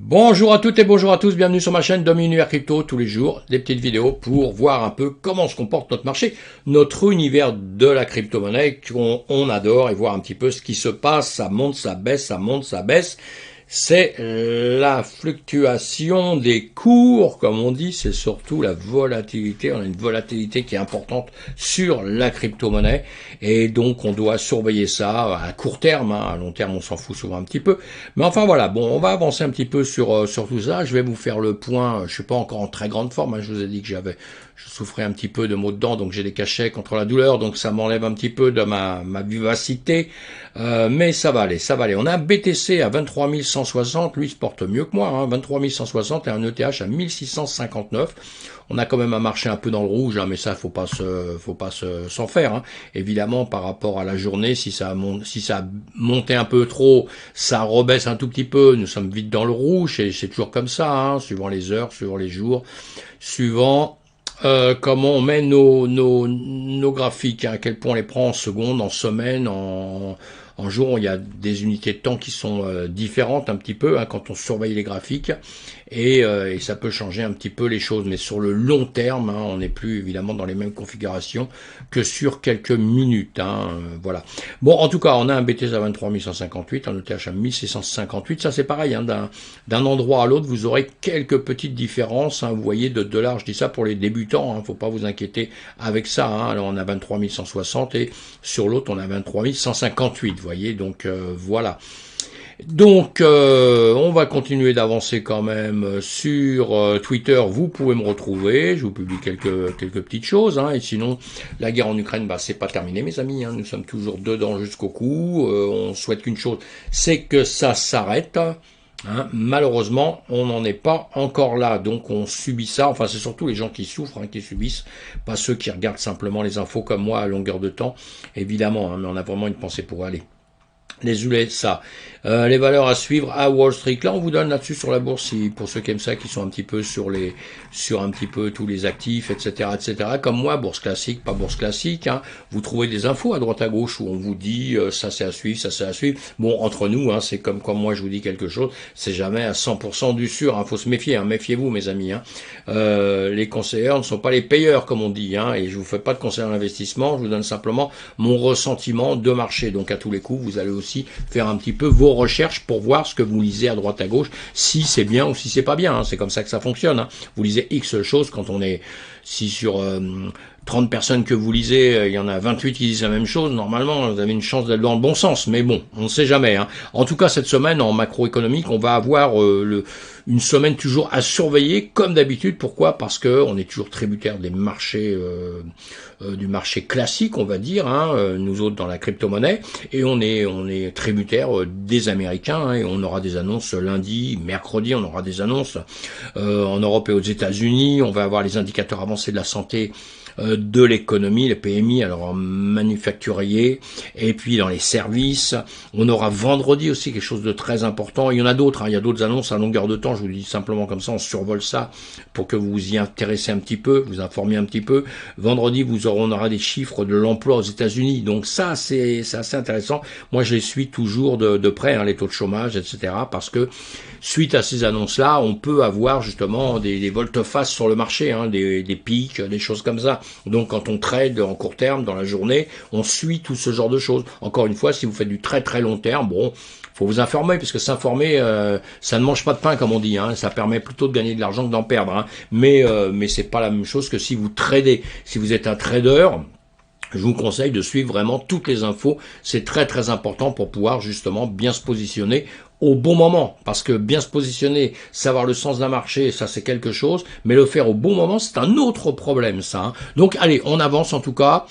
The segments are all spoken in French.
Bonjour à toutes et bonjour à tous, bienvenue sur ma chaîne Dom Univers Crypto, tous les jours des petites vidéos pour voir un peu comment se comporte notre marché, notre univers de la crypto-monnaie qu'on adore et voir un petit peu ce qui se passe, ça monte, ça baisse, ça monte, ça baisse. C'est la fluctuation des cours, comme on dit, c'est surtout la volatilité. On a une volatilité qui est importante sur la crypto-monnaie et donc on doit surveiller ça à court terme. À long terme, on s'en fout souvent un petit peu. Mais enfin voilà, bon, on va avancer un petit peu sur tout ça. Je vais vous faire le point. Je suis pas encore en très grande forme. Je vous ai dit que je souffrais un petit peu de maux de dents, donc j'ai des cachets contre la douleur, donc ça m'enlève un petit peu de ma vivacité. Mais ça va aller, ça va aller. On a un BTC à 23 160, lui se porte mieux que moi, hein, 23 160 et un ETH à 1659. On a quand même un marché un peu dans le rouge, hein, mais ça faut pas s'en faire. Hein. Évidemment, par rapport à la journée, si ça a monté un peu trop, ça rebaisse un tout petit peu. Nous sommes vite dans le rouge, et c'est toujours comme ça, hein, suivant les heures, suivant les jours, suivant comment on met nos graphiques, hein, à quel point on les prend en secondes, en semaines, en jours. Il y a des unités de temps qui sont différentes un petit peu, hein, quand on surveille les graphiques, et ça peut changer un petit peu les choses. Mais sur le long terme, hein, on n'est plus évidemment dans les mêmes configurations que sur quelques minutes. Hein, voilà. Bon, en tout cas, on a un BTC à 23 158, un ETH à 1658. Ça, c'est pareil, hein, d'un endroit à l'autre, vous aurez quelques petites différences. Hein, vous voyez, de dollars, je dis ça pour les débutants, hein, faut pas vous inquiéter avec ça. Hein. Alors, on a 23 160 et sur l'autre, on a 23 158. Vous voyez, donc voilà. Donc, on va continuer d'avancer quand même sur Twitter. Vous pouvez me retrouver. Je vous publie quelques petites choses. Hein, et sinon, la guerre en Ukraine, bah, c'est pas terminé, mes amis. Hein, nous sommes toujours dedans jusqu'au cou. On souhaite qu'une chose, c'est que ça s'arrête. Hein, malheureusement, on n'en est pas encore là, donc on subit ça. Enfin, c'est surtout les gens qui souffrent, hein, qui subissent, pas ceux qui regardent simplement les infos comme moi à longueur de temps, évidemment. Hein, mais on a vraiment une pensée pour aller. Les USA, les valeurs à suivre à Wall Street. Là, on vous donne là-dessus sur la bourse, pour ceux qui aiment ça, qui sont un petit peu sur un petit peu tous les actifs, etc., etc. Comme moi, bourse classique, pas bourse classique. Hein. Vous trouvez des infos à droite à gauche où on vous dit ça c'est à suivre, ça c'est à suivre. Bon, entre nous, hein, c'est comme quand moi je vous dis quelque chose, c'est jamais à 100% du sûr. Hein. Faut se méfier, hein. Méfiez-vous, mes amis. Hein. Les conseillers ne sont pas les payeurs, comme on dit. Hein. Et je vous fais pas de conseil en investissement, je vous donne simplement mon ressentiment de marché. Donc à tous les coups, vous allez aussi faire un petit peu vos recherches pour voir ce que vous lisez à droite à gauche, si c'est bien ou si c'est pas bien. Hein. C'est comme ça que ça fonctionne. Hein. Vous lisez X choses quand on est, si sur 30 personnes que vous lisez, il y en a 28 qui disent la même chose, normalement, vous avez une chance d'être dans le bon sens. Mais bon, on ne sait jamais. Hein. En tout cas, cette semaine, en macroéconomique, on va avoir une semaine toujours à surveiller, comme d'habitude. Pourquoi? Parce que on est toujours tributaire des marchés, du marché classique, on va dire, hein, nous autres dans la crypto-monnaie, et on est tributaire des Américains, hein, et on aura des annonces lundi, mercredi, on aura des annonces en Europe et aux États-Unis. On va avoir les indicateurs avancés de la santé de l'économie, les PMI, alors en manufacturier, et puis dans les services. On aura vendredi aussi quelque chose de très important. Il y en a d'autres, hein, il y a d'autres annonces à longueur de temps, je vous le dis simplement comme ça, on survole ça pour que vous vous y intéressez un petit peu, vous informiez un petit peu. Vendredi, on aura des chiffres de l'emploi aux États-Unis, donc ça c'est assez intéressant. Moi je les suis toujours de près, hein, les taux de chômage, etc., parce que suite à ces annonces-là, on peut avoir justement des volte-face sur le marché, hein, des pics, des choses comme ça. Donc quand on trade en court terme, dans la journée, on suit tout ce genre de choses. Encore une fois, si vous faites du très très long terme, bon, faut vous informer, parce que s'informer, ça ne mange pas de pain, comme on dit. Hein, ça permet plutôt de gagner de l'argent que d'en perdre. Hein, mais c'est pas la même chose que si vous tradez. Si vous êtes un trader, je vous conseille de suivre vraiment toutes les infos. C'est très très important pour pouvoir justement bien se positionner au bon moment, parce que bien se positionner, savoir le sens d'un marché, ça c'est quelque chose, mais le faire au bon moment, c'est un autre problème, ça. Hein. Donc allez, on avance en tout cas.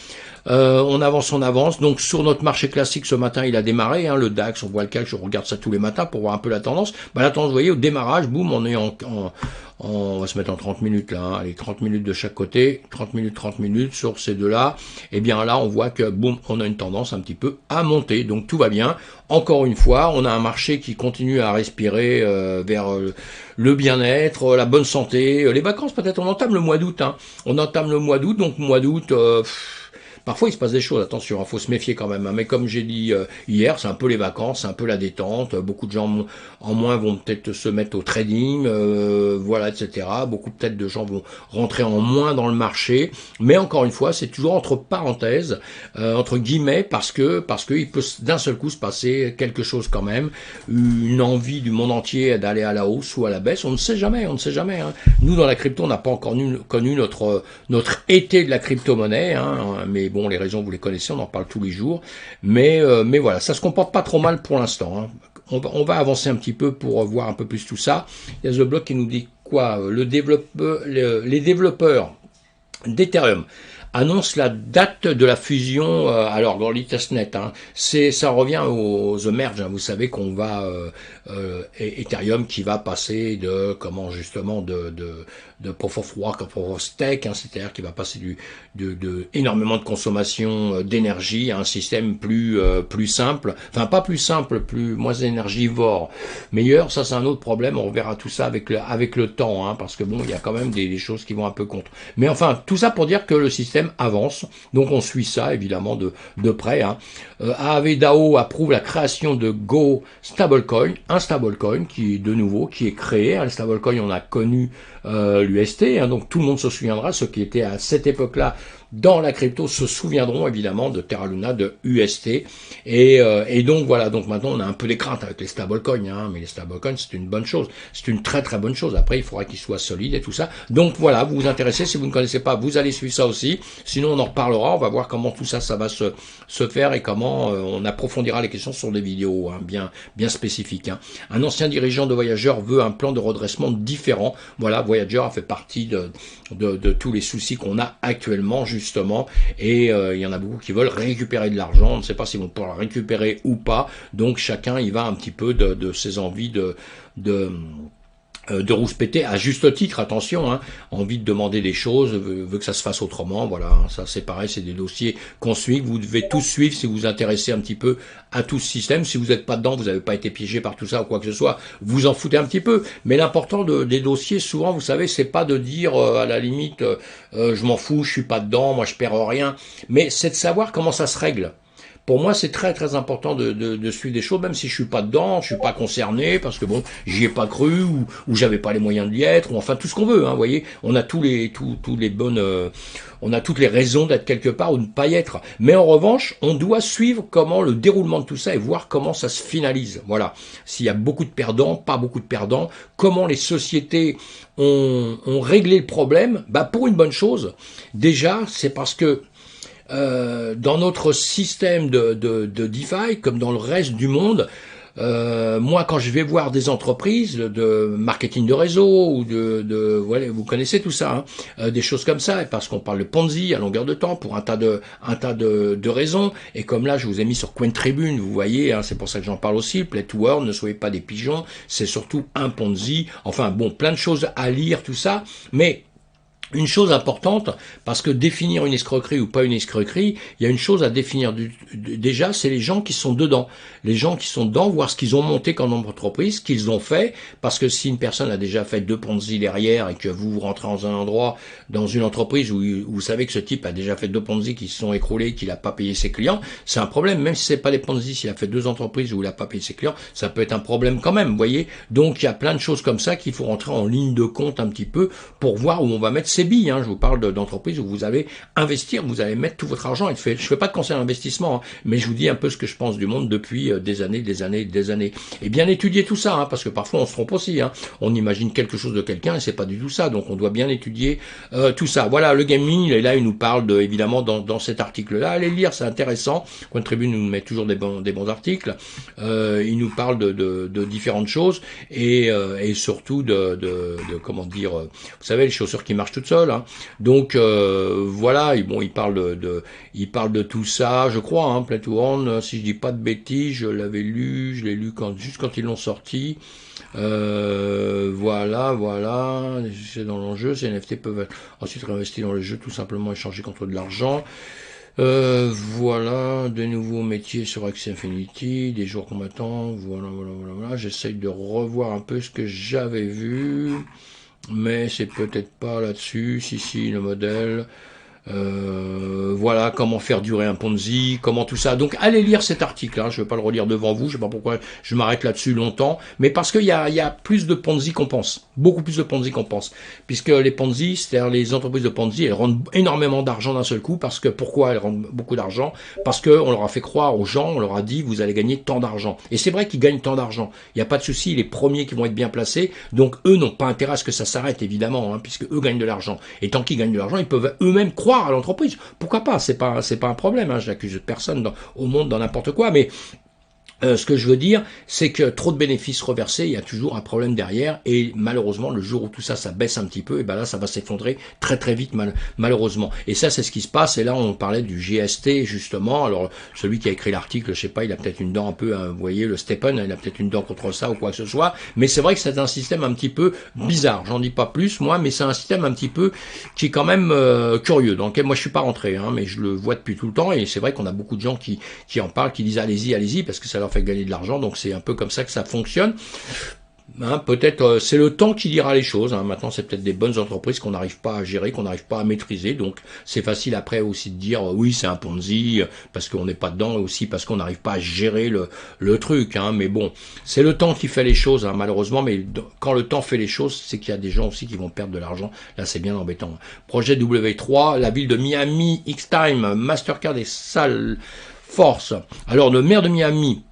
On avance. Donc sur notre marché classique, ce matin, il a démarré. Hein, le DAX, on voit le CAC, je regarde ça tous les matins pour voir un peu la tendance. Bah, la tendance, vous voyez, au démarrage, boum, on est on va se mettre en 30 minutes là. Hein, allez, 30 minutes de chaque côté, 30 minutes sur ces deux-là. Et bien là, on voit que, boum, on a une tendance un petit peu à monter. Donc tout va bien. Encore une fois, on a un marché qui continue à respirer vers le bien-être, la bonne santé, les vacances peut-être. On entame le mois d'août. Hein. On entame le mois d'août, donc mois d'août... Parfois, il se passe des choses, attention, il faut se méfier quand même, hein. Mais comme j'ai dit hier, c'est un peu les vacances, c'est un peu la détente. Beaucoup de gens en moins vont peut-être se mettre au trading, voilà, etc. Beaucoup peut-être de gens vont rentrer en moins dans le marché. Mais encore une fois, c'est toujours entre parenthèses, entre guillemets, parce que il peut d'un seul coup se passer quelque chose quand même, une envie du monde entier d'aller à la hausse ou à la baisse. On ne sait jamais, on ne sait jamais, hein. Nous, dans la crypto, on n'a pas encore connu notre été de la crypto-monnaie, hein. Mais bon, les raisons, vous les connaissez, on en parle tous les jours. Mais voilà, ça se comporte pas trop mal pour l'instant, hein. On va avancer un petit peu pour voir un peu plus tout ça. Il y a The Block qui nous dit quoi, les développeurs d'Ethereum annonce la date de la fusion, alors dans l'e-testnet, hein, ça revient au The Merge, hein, vous savez qu'on va Ethereum qui va passer de comment justement de Proof of Work à Proof of Stake, hein, c'est-à-dire qu'il va passer de énormément de consommation d'énergie à un système plus simple, enfin pas plus simple, moins énergivore, meilleur. Ça c'est un autre problème, on verra tout ça avec le temps, hein, parce que bon, il y a quand même des choses qui vont un peu contre. Mais enfin, tout ça pour dire que le système avance, donc on suit ça évidemment de près, hein. Aave DAO approuve la création de Go Stablecoin, un stablecoin qui est créé. Un stablecoin, on a connu l'UST, hein, donc tout le monde se souviendra, ceux qui étaient à cette époque-là dans la crypto se souviendront évidemment de Terra Luna, de UST, et donc voilà, donc maintenant on a un peu des craintes avec les stablecoins, hein, mais les stablecoins c'est une bonne chose, c'est une très très bonne chose. Après il faudra qu'ils soient solides et tout ça, donc voilà, vous vous intéressez, si vous ne connaissez pas, vous allez suivre ça aussi, sinon on en reparlera, on va voir comment tout ça va se faire et comment on approfondira les questions sur des vidéos, hein, bien spécifiques, hein. Un ancien dirigeant de Voyager veut un plan de redressement différent. Voilà, Voyager a fait partie de tous les soucis qu'on a actuellement justement, et il y en a beaucoup qui veulent récupérer de l'argent. On ne sait pas s'ils vont pouvoir le récupérer ou pas, donc chacun y va un petit peu de ses envies de rouspéter, à juste titre, attention, hein, envie de demander des choses, veut que ça se fasse autrement, voilà, hein, ça c'est pareil, c'est des dossiers qu'on suit, vous devez tous suivre si vous vous intéressez un petit peu à tout ce système. Si vous n'êtes pas dedans, vous n'avez pas été piégé par tout ça ou quoi que ce soit, vous en foutez un petit peu, mais l'important des dossiers, souvent, vous savez, c'est pas de dire à la limite, je m'en fous, je suis pas dedans, moi je perds rien, mais c'est de savoir comment ça se règle. Pour moi, c'est très très important de suivre des choses, même si je suis pas dedans, je suis pas concerné, parce que bon, j'y ai pas cru, ou j'avais pas les moyens d'y être, ou enfin tout ce qu'on veut, hein, vous voyez, on a tous les bonnes, on a toutes les raisons d'être quelque part ou de ne pas y être. Mais en revanche, on doit suivre comment le déroulement de tout ça et voir comment ça se finalise. Voilà. S'il y a beaucoup de perdants, pas beaucoup de perdants, comment les sociétés ont réglé le problème, bah pour une bonne chose. Déjà, c'est parce que dans notre système de DeFi, comme dans le reste du monde, moi, quand je vais voir des entreprises de marketing de réseau ou voilà, vous connaissez tout ça, hein, des choses comme ça, parce qu'on parle de Ponzi à longueur de temps pour un tas de raisons. Et comme là, je vous ai mis sur Coin Tribune, vous voyez, hein, c'est pour ça que j'en parle aussi. Play to Earn, ne soyez pas des pigeons, c'est surtout un Ponzi. Enfin bon, plein de choses à lire, tout ça, mais une chose importante, parce que définir une escroquerie ou pas une escroquerie, il y a une chose à définir déjà, c'est les gens qui sont dedans. Les gens qui sont dedans, voir ce qu'ils ont monté comme entreprise, ce qu'ils ont fait, parce que si une personne a déjà fait 2 Ponzi derrière et que vous rentrez dans un endroit, dans une entreprise où vous savez que ce type a déjà fait 2 Ponzi qui se sont écroulés, qu'il n'a pas payé ses clients, c'est un problème. Même si c'est pas des Ponzi, s'il a fait 2 entreprises où il n'a pas payé ses clients, ça peut être un problème quand même, vous voyez. Donc il y a plein de choses comme ça qu'il faut rentrer en ligne de compte un petit peu pour voir où on va mettre ses billes, hein. Je vous parle d'entreprises où vous allez investir, vous allez mettre tout votre argent. Je fais pas de conseil d'investissement, hein, mais je vous dis un peu ce que je pense du monde depuis des années. Et bien étudier tout ça, hein, parce que parfois on se trompe aussi, hein. On imagine quelque chose de quelqu'un et c'est pas du tout ça. Donc on doit bien étudier tout ça. Voilà, le gaming, et là il nous parle évidemment dans cet article-là. Allez lire, c'est intéressant. Coin Tribune nous met toujours des bons articles. Il nous parle de différentes choses et surtout de comment dire, vous savez, les chaussures qui marchent toutes seules, hein. Donc voilà, et bon, il parle de tout ça, je crois, hein, Play to Earn, si je dis pas de bêtises, je l'ai lu juste quand ils l'ont sorti. Voilà, c'est dans l'enjeu, ces NFT peuvent être ensuite réinvestis dans le jeu, tout simplement échangés contre de l'argent. Voilà, de nouveaux métiers sur Axie Infinity, des jours combattants, voilà. J'essaye de revoir un peu ce que j'avais vu, mais c'est peut-être pas là-dessus. Si, le modèle. Voilà, comment faire durer un Ponzi, comment tout ça. Donc allez lire cet article, hein. Je ne vais pas le relire devant vous, je ne sais pas pourquoi je m'arrête là-dessus longtemps, mais parce qu'il y a plus de Ponzi qu'on pense, beaucoup plus de Ponzi qu'on pense, puisque les Ponzi, c'est-à-dire les entreprises de Ponzi, elles rendent énormément d'argent d'un seul coup, parce que pourquoi elles rendent beaucoup d'argent? Parce qu'on leur a fait croire aux gens, on leur a dit vous allez gagner tant d'argent. Et c'est vrai qu'ils gagnent tant d'argent, il n'y a pas de souci, les premiers qui vont être bien placés, donc eux n'ont pas intérêt à ce que ça s'arrête évidemment, hein, puisque eux gagnent de l'argent. Et tant qu'ils gagnent de l'argent, ils peuvent eux-mêmes croire à l'entreprise. Pourquoi pas? C'est pas un problème. Hein. J'accuse personne au monde dans n'importe quoi, mais ce que je veux dire, c'est que trop de bénéfices reversés, il y a toujours un problème derrière, et malheureusement, le jour où tout ça, ça baisse un petit peu, et ben là, ça va s'effondrer très très vite, malheureusement. Et ça, c'est ce qui se passe, et là, on parlait du GST, justement, alors, celui qui a écrit l'article, je sais pas, il a peut-être une dent un peu, hein, vous voyez, le Stephen, il a peut-être une dent contre ça, ou quoi que ce soit, mais c'est vrai que c'est un système un petit peu bizarre, j'en dis pas plus, moi, mais c'est un système un petit peu qui est quand même curieux, dans lequel moi, je suis pas rentré, hein, mais je le vois depuis tout le temps, et c'est vrai qu'on a beaucoup de gens qui en parlent, qui disent allez-y, allez-y, parce que ça leur fait gagner de l'argent, donc c'est un peu comme ça que ça fonctionne. Hein, peut-être c'est le temps qui dira les choses. Hein. Maintenant, c'est peut-être des bonnes entreprises qu'on n'arrive pas à gérer, qu'on n'arrive pas à maîtriser. Donc, c'est facile après aussi de dire oui, c'est un Ponzi parce qu'on n'est pas dedans, et aussi parce qu'on n'arrive pas à gérer le truc. Hein. Mais bon, c'est le temps qui fait les choses, hein, malheureusement. Mais quand le temps fait les choses, c'est qu'il y a des gens aussi qui vont perdre de l'argent. Là, c'est bien embêtant. Projet W3, la ville de Miami, X-Time, Mastercard et Salesforce. Alors, le maire de Miami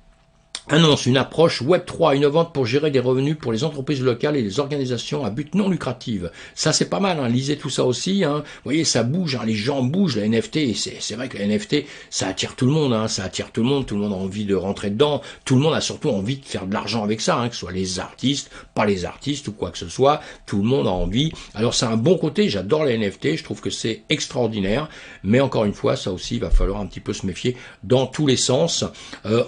annonce une approche Web3 innovante pour gérer des revenus pour les entreprises locales et les organisations à but non lucratif. Ça, c'est pas mal, hein. Lisez tout ça aussi. Hein. Vous voyez, ça bouge, hein. Les gens bougent, la NFT. C'est vrai que la NFT, ça attire tout le monde. Hein. Ça attire tout le monde a envie de rentrer dedans. Tout le monde a surtout envie de faire de l'argent avec ça, hein, que ce soit les artistes, pas les artistes ou quoi que ce soit. Tout le monde a envie. Alors, c'est un bon côté. J'adore la NFT. Je trouve que c'est extraordinaire. Mais encore une fois, ça aussi, il va falloir un petit peu se méfier dans tous les sens.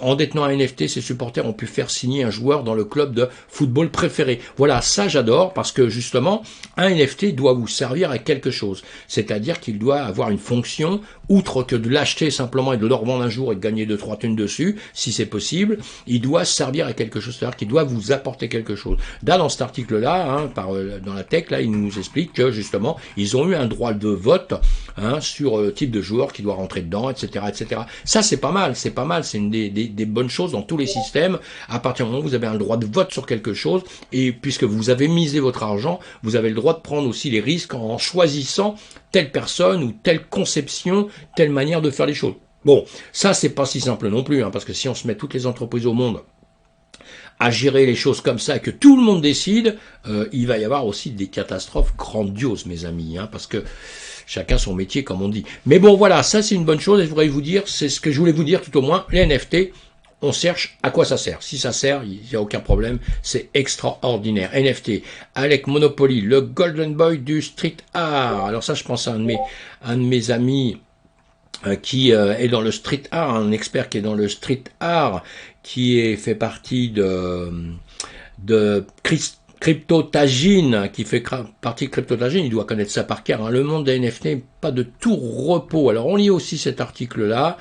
En détenant un NFT, c'est supporters ont pu faire signer un joueur dans le club de football préféré. Voilà, ça j'adore parce que justement, un NFT doit vous servir à quelque chose. C'est-à-dire qu'il doit avoir une fonction, outre que de l'acheter simplement et de le revendre un jour et de gagner 2-3 thunes dessus, si c'est possible, il doit servir à quelque chose, c'est-à-dire qu'il doit vous apporter quelque chose. Là, dans cet article-là, hein, dans la tech, là, il nous explique que justement, ils ont eu un droit de vote hein, sur le type de joueur qui doit rentrer dedans, etc., etc. Ça, c'est pas mal, c'est une des bonnes choses dans tous les système. À partir du moment où vous avez un droit de vote sur quelque chose, et puisque vous avez misé votre argent, vous avez le droit de prendre aussi les risques en choisissant telle personne ou telle conception, telle manière de faire les choses. Bon, ça c'est pas si simple non plus, hein, parce que si on se met toutes les entreprises au monde à gérer les choses comme ça et que tout le monde décide, il va y avoir aussi des catastrophes grandioses, mes amis, hein, parce que chacun son métier, comme on dit. Mais bon, voilà, ça c'est une bonne chose, et je voudrais vous dire, c'est ce que je voulais vous dire tout au moins, les NFT, on cherche à quoi ça sert. Si ça sert, il n'y a aucun problème, c'est extraordinaire. NFT, Alec Monopoly, le Golden Boy du street art. Alors ça, je pense à un de mes amis qui est dans le street art, un expert qui est dans le street art, fait partie de Cryptotagine, qui fait partie de Cryptotagine, il doit connaître ça par cœur. Hein. Le monde des NFT, pas de tout repos. Alors on lit aussi cet article-là.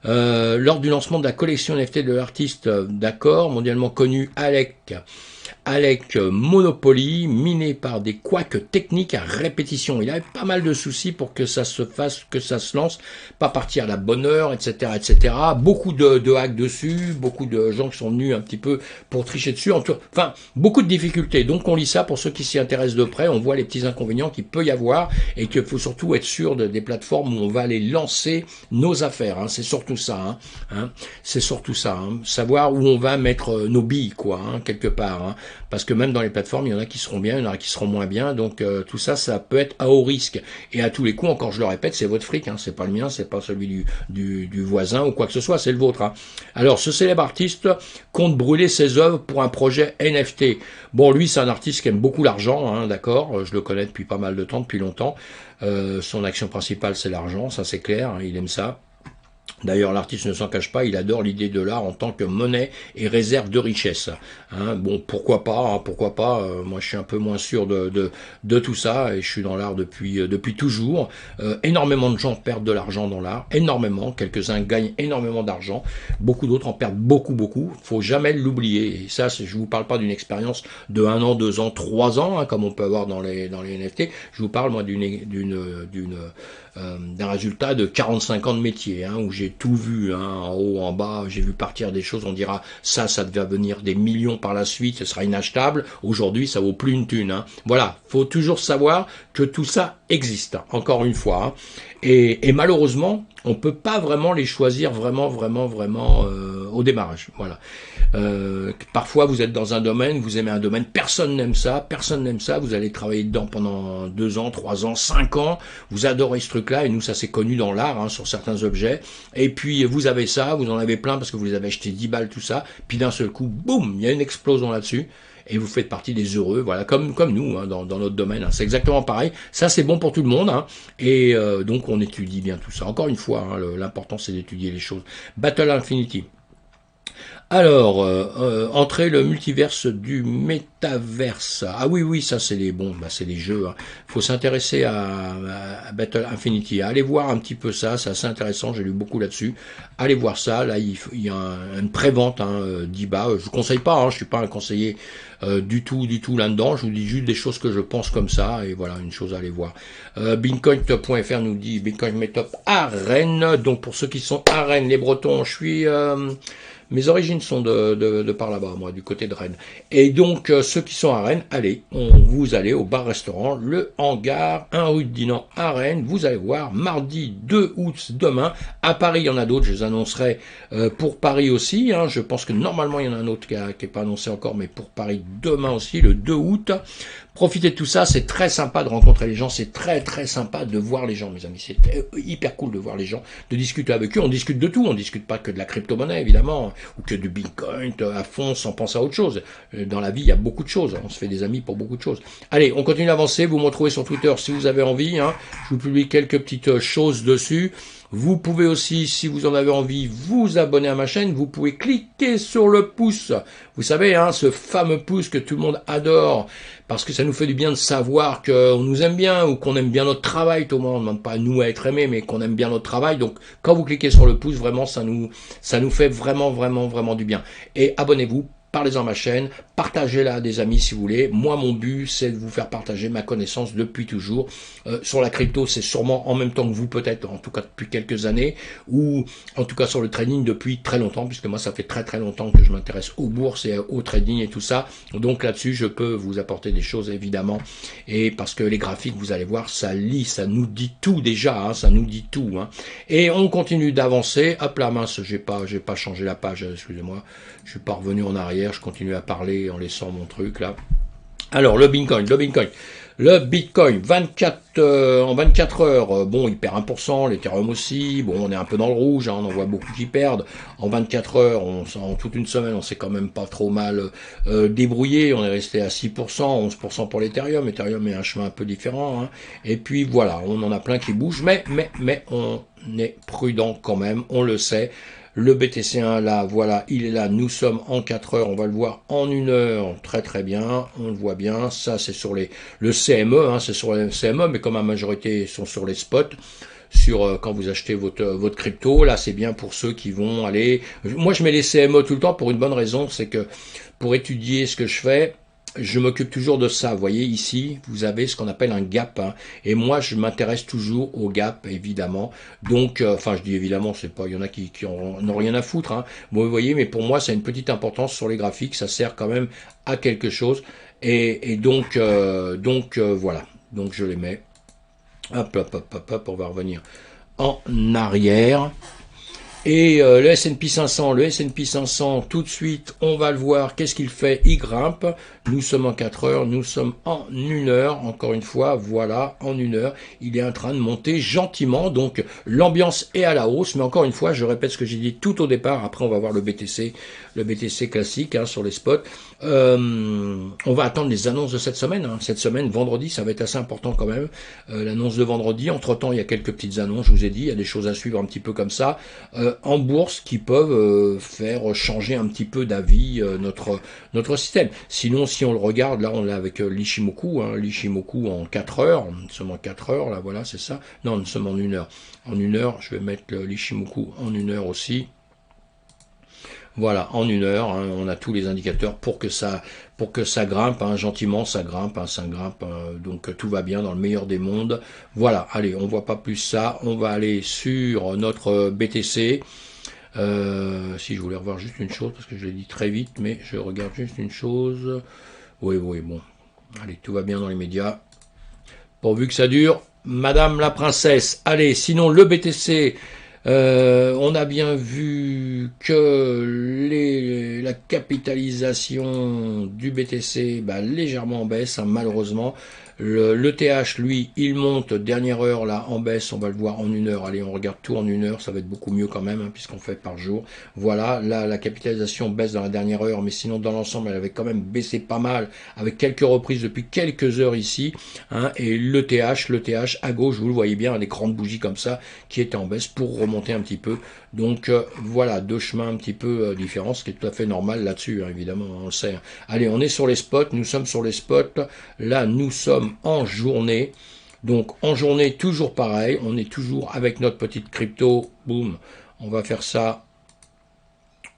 Lors du lancement de la collection NFT de l'artiste d'accord, mondialement connu Alec Monopoly, miné par des couacs techniques à répétition. Il avait pas mal de soucis pour que ça se fasse, que ça se lance, pas partir à la bonne heure, etc., etc. Beaucoup de hacks dessus, beaucoup de gens qui sont venus un petit peu pour tricher dessus. Enfin, beaucoup de difficultés. Donc on lit ça pour ceux qui s'y intéressent de près. On voit les petits inconvénients qu'il peut y avoir et qu'il faut surtout être sûr des plateformes où on va aller lancer nos affaires. Hein. C'est surtout ça. Hein. C'est surtout ça. Hein. Savoir où on va mettre nos billes, quoi, hein, quelque part. Hein. Parce que même dans les plateformes, il y en a qui seront bien, il y en a qui seront moins bien, donc tout ça, ça peut être à haut risque. Et à tous les coups, encore je le répète, c'est votre fric, hein, c'est pas le mien, c'est pas celui du voisin ou quoi que ce soit, c'est le vôtre. Hein. Alors, ce célèbre artiste compte brûler ses œuvres pour un projet NFT. Bon, lui, c'est un artiste qui aime beaucoup l'argent, hein, d'accord, je le connais depuis pas mal de temps, depuis longtemps. Son action principale, c'est l'argent, ça c'est clair, hein, il aime ça. D'ailleurs, l'artiste ne s'en cache pas, il adore l'idée de l'art en tant que monnaie et réserve de richesse. Hein, bon, pourquoi pas, hein, pourquoi pas. Moi, je suis un peu moins sûr de tout ça, et je suis dans l'art depuis toujours. Énormément de gens perdent de l'argent dans l'art, énormément. Quelques-uns gagnent énormément d'argent, beaucoup d'autres en perdent beaucoup. Faut jamais l'oublier. Et ça, je vous parle pas d'une expérience de 1 an, 2 ans, 3 ans, hein, comme on peut avoir dans les NFT. Je vous parle moi d'un résultat de 45 ans de métier, hein, où j'ai tout vu, hein, en haut, en bas, j'ai vu partir des choses, on dira ça devait venir des millions par la suite, ce sera inachetable, aujourd'hui ça vaut plus une thune. Hein. Voilà, faut toujours savoir que tout ça existe, hein, encore une fois. Hein. Et malheureusement, on peut pas vraiment les choisir vraiment au démarrage. Voilà. Parfois, vous êtes dans un domaine, vous aimez un domaine, personne n'aime ça, vous allez travailler dedans pendant 2 ans, 3 ans, 5 ans, vous adorez ce truc-là, et nous, ça s'est connu dans l'art, hein, sur certains objets, et puis vous avez ça, vous en avez plein parce que vous les avez acheté 10 balles, tout ça, puis d'un seul coup, boum, il y a une explosion là-dessus, et vous faites partie des heureux, voilà, comme nous, hein, dans notre domaine, hein. C'est exactement pareil, ça c'est bon pour tout le monde, hein, et donc on étudie bien tout ça. Encore une fois, hein, l'important c'est d'étudier les choses. Battle Infinity. Alors, entrer le multiverse du métaverse. Ah oui, ça c'est c'est les jeux. Hein. Faut s'intéresser à Battle Infinity. Allez voir un petit peu ça, c'est assez intéressant. J'ai lu beaucoup là-dessus. Allez voir ça. Là, il y a une pré-vente, hein, d'IBA. Je vous conseille pas. Hein, je suis pas un conseiller du tout là-dedans. Je vous dis juste des choses que je pense comme ça. Et voilà, une chose à aller voir. Bitcoin.fr nous dit Bitcoin Meetup à Rennes. Donc pour ceux qui sont à Rennes, les Bretons, je suis mes origines sont de par là-bas, moi, du côté de Rennes. Et donc, ceux qui sont à Rennes, allez, vous allez au bar-restaurant Le Hangar, 1 rue de Dinan à Rennes. Vous allez voir, mardi 2 août, demain. À Paris, il y en a d'autres, je les annoncerai pour Paris aussi. Hein. Je pense que normalement, il y en a un autre qui n'est pas annoncé encore, mais pour Paris, demain aussi, le 2 août. Profitez de tout ça, c'est très sympa de rencontrer les gens, c'est très sympa de voir les gens, mes amis, c'est hyper cool de voir les gens, de discuter avec eux, on discute de tout, on discute pas que de la crypto-monnaie évidemment, ou que du Bitcoin à fond sans penser à autre chose. Dans la vie, il y a beaucoup de choses, on se fait des amis pour beaucoup de choses. Allez, on continue d'avancer, vous me retrouvez sur Twitter si vous avez envie, hein. Je vous publie quelques petites choses dessus. Vous pouvez aussi, si vous en avez envie, vous abonner à ma chaîne. Vous pouvez cliquer sur le pouce. Vous savez, hein, ce fameux pouce que tout le monde adore, parce que ça nous fait du bien de savoir qu'on nous aime bien ou qu'on aime bien notre travail. Tout le monde ne demande pas nous à être aimés, mais qu'on aime bien notre travail. Donc, quand vous cliquez sur le pouce, vraiment, ça nous fait vraiment du bien. Et abonnez-vous. Parlez-en à ma chaîne, partagez-la à des amis si vous voulez. Moi, mon but, c'est de vous faire partager ma connaissance depuis toujours. Sur la crypto, c'est sûrement en même temps que vous, peut-être, en tout cas depuis quelques années, ou en tout cas sur le trading depuis très longtemps, puisque moi, ça fait très longtemps que je m'intéresse aux bourses et au trading et tout ça. Donc là-dessus, je peux vous apporter des choses, évidemment. Et parce que les graphiques, vous allez voir, ça lit, ça nous dit tout déjà, hein, ça nous dit tout. Hein. Et on continue d'avancer. Hop là, mince, j'ai pas changé la page, excusez-moi. Je suis pas revenu en arrière, je continue à parler en laissant mon truc là. Alors le Bitcoin, en 24 heures, bon, il perd 1%, l'Ethereum aussi, bon, on est un peu dans le rouge, hein, on en voit beaucoup qui perdent. En 24 heures, en toute une semaine, on s'est quand même pas trop mal débrouillé, on est resté à 6%, 11% pour l'Ethereum. Ethereum est un chemin un peu différent, hein. Et puis voilà, on en a plein qui bougent, mais on est prudent quand même, on le sait. Le BTC1 là, voilà, il est là, nous sommes en 4 heures, on va le voir en 1 heure, très bien, on le voit bien, ça c'est sur le CME, hein, c'est sur le CME, mais comme la majorité sont sur les spots, sur quand vous achetez votre crypto, là c'est bien pour ceux qui vont aller, moi je mets les CME tout le temps pour une bonne raison, c'est que pour étudier ce que je fais, je m'occupe toujours de ça. Vous voyez ici, vous avez ce qu'on appelle un gap. Hein, et moi, je m'intéresse toujours au gap, évidemment. Donc, enfin, je dis évidemment, c'est pas, il y en a qui n'ont rien à foutre. Hein. Bon, vous voyez, mais pour moi, ça a une petite importance sur les graphiques. Ça sert quand même à quelque chose. Et donc, voilà. Donc, je les mets. Hop, on va revenir en arrière. Et le S&P 500, tout de suite, on va le voir, qu'est-ce qu'il fait? Il grimpe. nous sommes en 4 heures, nous sommes en 1 heure, encore une fois, voilà, en 1 heure, il est en train de monter gentiment, donc l'ambiance est à la hausse, mais encore une fois, je répète ce que j'ai dit tout au départ, après on va voir le BTC classique hein, sur les spots. On va attendre les annonces de cette semaine. Hein. Cette semaine, vendredi, ça va être assez important quand même. L'annonce de vendredi. Entre-temps, il y a quelques petites annonces, je vous ai dit. Il y a des choses à suivre un petit peu comme ça. En bourse qui peuvent faire changer un petit peu d'avis notre système. Sinon, si on le regarde, là, on l'a avec l'Ishimoku. Hein, L'Ishimoku en 4 heures. Nous sommes en 4 heures, là, voilà, c'est ça. Non, nous sommes en 1 heure. En 1 heure, je vais mettre l'Ishimoku en 1 heure aussi. Voilà, en 1 heure, hein, on a tous les indicateurs pour que ça grimpe, hein, gentiment, ça grimpe, donc tout va bien dans le meilleur des mondes. Voilà, allez, on voit pas plus ça, on va aller sur notre BTC. Si je voulais revoir juste une chose, parce que je l'ai dit très vite, mais je regarde juste une chose. Oui, bon, allez, tout va bien dans les médias. Pourvu que ça dure, Madame la Princesse. Allez, sinon le BTC... on a bien vu que la capitalisation du BTC légèrement en baisse, hein, malheureusement. L'ETH, lui, il monte, dernière heure, là, en baisse, on va le voir en 1 heure. Allez, on regarde tout en 1 heure, ça va être beaucoup mieux quand même, hein, puisqu'on fait par jour. Voilà, là, la capitalisation baisse dans la dernière heure, mais sinon, dans l'ensemble, elle avait quand même baissé pas mal, avec quelques reprises depuis quelques heures ici. Hein, et l'ETH, à gauche, vous le voyez bien, les grandes bougies comme ça, qui étaient en baisse pour remonter un petit peu. Donc, voilà, deux chemins un petit peu différents, ce qui est tout à fait normal là-dessus, hein, évidemment, on le sait. Hein. Allez, on est sur les spots, nous sommes sur les spots. Là, nous sommes en journée. Donc en journée, toujours pareil, on est toujours avec notre petite crypto. Boum, on va faire ça.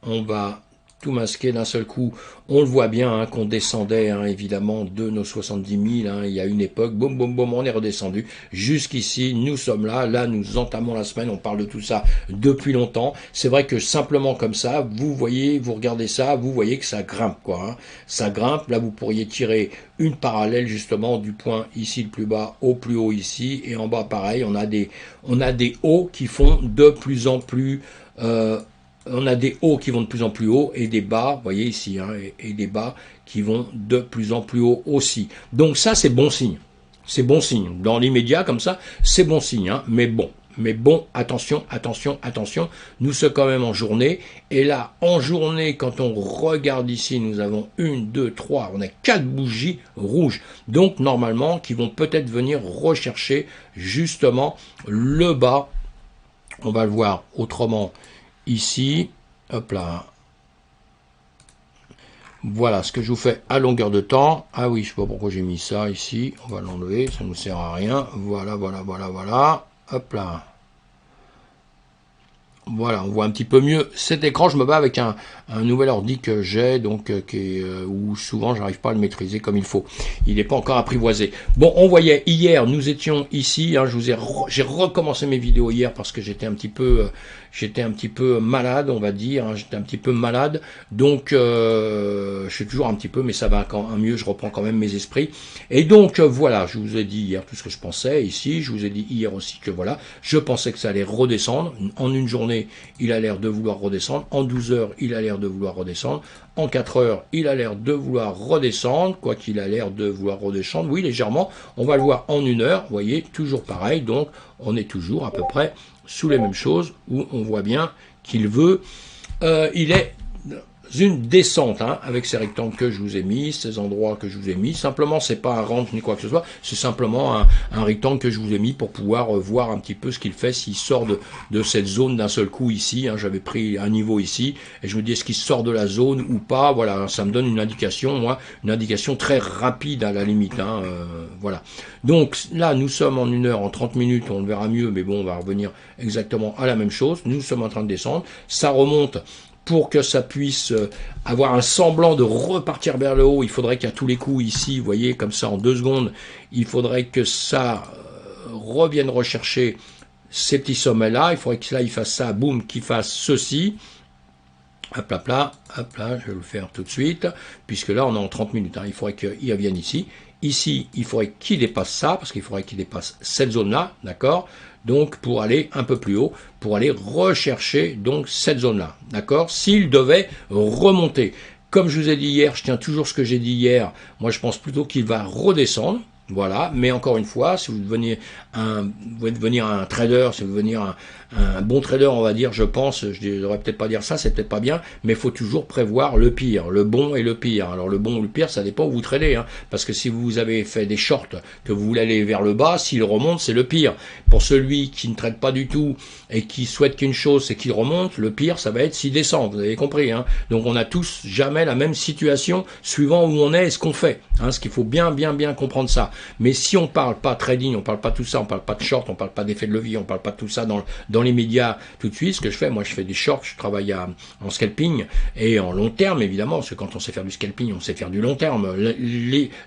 On va tout masquer d'un seul coup. On le voit bien hein, qu'on descendait hein, évidemment de nos 70 000. Hein, il y a une époque, boum, on est redescendu. Jusqu'ici, nous sommes là. Là, nous entamons la semaine. On parle de tout ça depuis longtemps. C'est vrai que simplement comme ça, vous voyez, vous regardez ça, vous voyez que ça grimpe. Quoi, hein. Ça grimpe. Là, vous pourriez tirer une parallèle justement du point ici le plus bas au plus haut ici. Et en bas, pareil, on a des hauts qui font de plus en plus... on a des hauts qui vont de plus en plus haut et des bas, vous voyez ici, hein, et des bas qui vont de plus en plus haut aussi. Donc ça, c'est bon signe. C'est bon signe. Dans l'immédiat, comme ça, c'est bon signe. Hein, mais bon, attention. Nous sommes quand même en journée. Et là, en journée, quand on regarde ici, nous avons 1, 2, 3, on a 4 bougies rouges. Donc, normalement, qui vont peut-être venir rechercher justement le bas. On va le voir autrement. Ici, hop là, voilà ce que je vous fais à longueur de temps. Ah oui, je sais pas pourquoi j'ai mis ça ici, on va l'enlever, ça ne nous sert à rien. Voilà, hop là. Voilà, on voit un petit peu mieux cet écran. Je me bats avec un nouvel ordi que j'ai, donc où souvent j'arrive pas à le maîtriser comme il faut. Il n'est pas encore apprivoisé. Bon, on voyait hier, nous étions ici. Hein, j'ai recommencé mes vidéos hier parce que j'étais un petit peu malade, on va dire. Hein, j'étais un petit peu malade, donc je suis toujours un petit peu, mais ça va quand même mieux. Je reprends quand même mes esprits. Et donc voilà, je vous ai dit hier tout ce que je pensais ici. Je vous ai dit hier aussi que voilà, je pensais que ça allait redescendre en une journée. Il a l'air de vouloir redescendre. En 12 heures, il a l'air de vouloir redescendre. En 4 heures, il a l'air de vouloir redescendre. Quoi qu'il a l'air de vouloir redescendre, oui, légèrement. On va le voir en 1 heure. Vous voyez, toujours pareil. Donc, on est toujours à peu près sous les mêmes choses où on voit bien qu'il veut. Il est une descente hein, avec ces rectangles que je vous ai mis, ces endroits que je vous ai mis. Simplement, c'est pas un rampe ni quoi que ce soit, c'est simplement un rectangle que je vous ai mis pour pouvoir voir un petit peu ce qu'il fait s'il sort de cette zone d'un seul coup ici. Hein, j'avais pris un niveau ici et je me dis est-ce qu'il sort de la zone ou pas. Voilà, ça me donne une indication, moi, une indication très rapide à la limite. Hein, voilà. Donc là, nous sommes en 1 heure, en 30 minutes, on le verra mieux, mais bon, on va revenir exactement à la même chose. Nous sommes en train de descendre, ça remonte. Pour que ça puisse avoir un semblant de repartir vers le haut, il faudrait qu'à tous les coups ici, vous voyez, comme ça en 2 secondes, il faudrait que ça revienne rechercher ces petits sommets-là. Il faudrait que là, il fasse ça, boum, qu'il fasse ceci. Hop là, je vais le faire tout de suite, puisque là, on est en 30 minutes. Hein, il faudrait qu'il revienne ici. Ici, il faudrait qu'il dépasse ça, parce qu'il faudrait qu'il dépasse cette zone-là, d'accord? Donc, pour aller un peu plus haut, pour aller rechercher donc cette zone-là, d'accord? S'il devait remonter. Comme je vous ai dit hier, je tiens toujours ce que j'ai dit hier, moi je pense plutôt qu'il va redescendre. Voilà, mais encore une fois, si vous devenez un trader, si vous devenez un bon trader, on va dire, je pense, je ne devrais peut-être pas dire ça, c'est peut-être pas bien, mais il faut toujours prévoir le pire, le bon et le pire. Alors le bon ou le pire, ça dépend où vous tradez, hein, parce que si vous avez fait des shorts, que vous voulez aller vers le bas, s'il remonte, c'est le pire. Pour celui qui ne trade pas du tout et qui souhaite qu'une chose, c'est qu'il remonte, le pire, ça va être s'il descend, vous avez compris. Hein. Donc on a tous jamais la même situation, suivant où on est et ce qu'on fait. Hein, ce qu'il faut bien comprendre ça. Mais si on parle pas trading, on parle pas tout ça, on parle pas de short, on parle pas d'effet de levier, on parle pas de tout ça dans les médias tout de suite, ce que je fais, moi je fais des shorts, je travaille en scalping et en long terme évidemment, parce que quand on sait faire du scalping, on sait faire du long terme.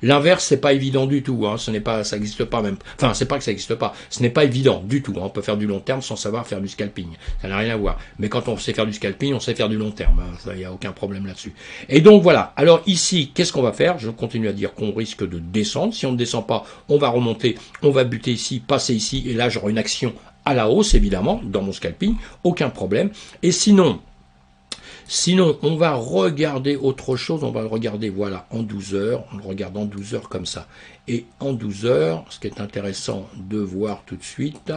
L'inverse, c'est pas évident du tout, hein, ce n'est pas, ça n'existe pas même. Enfin, c'est pas que ça n'existe pas, ce n'est pas évident du tout. Hein, on peut faire du long terme sans savoir faire du scalping, ça n'a rien à voir. Mais quand on sait faire du scalping, on sait faire du long terme, hein, ça, y a aucun problème là-dessus. Et donc voilà. Alors ici, qu'est-ce qu'on va faire? Je continue à dire qu'on risque de descendre. Si on ne descend pas, on va remonter, on va buter ici, passer ici, et là j'aurai une action à la hausse, évidemment, dans mon scalping, aucun problème. Et sinon, on va regarder autre chose, on va le regarder, voilà, en 12 heures, on le regarde en 12 heures comme ça. Et en 12 heures, ce qui est intéressant de voir tout de suite,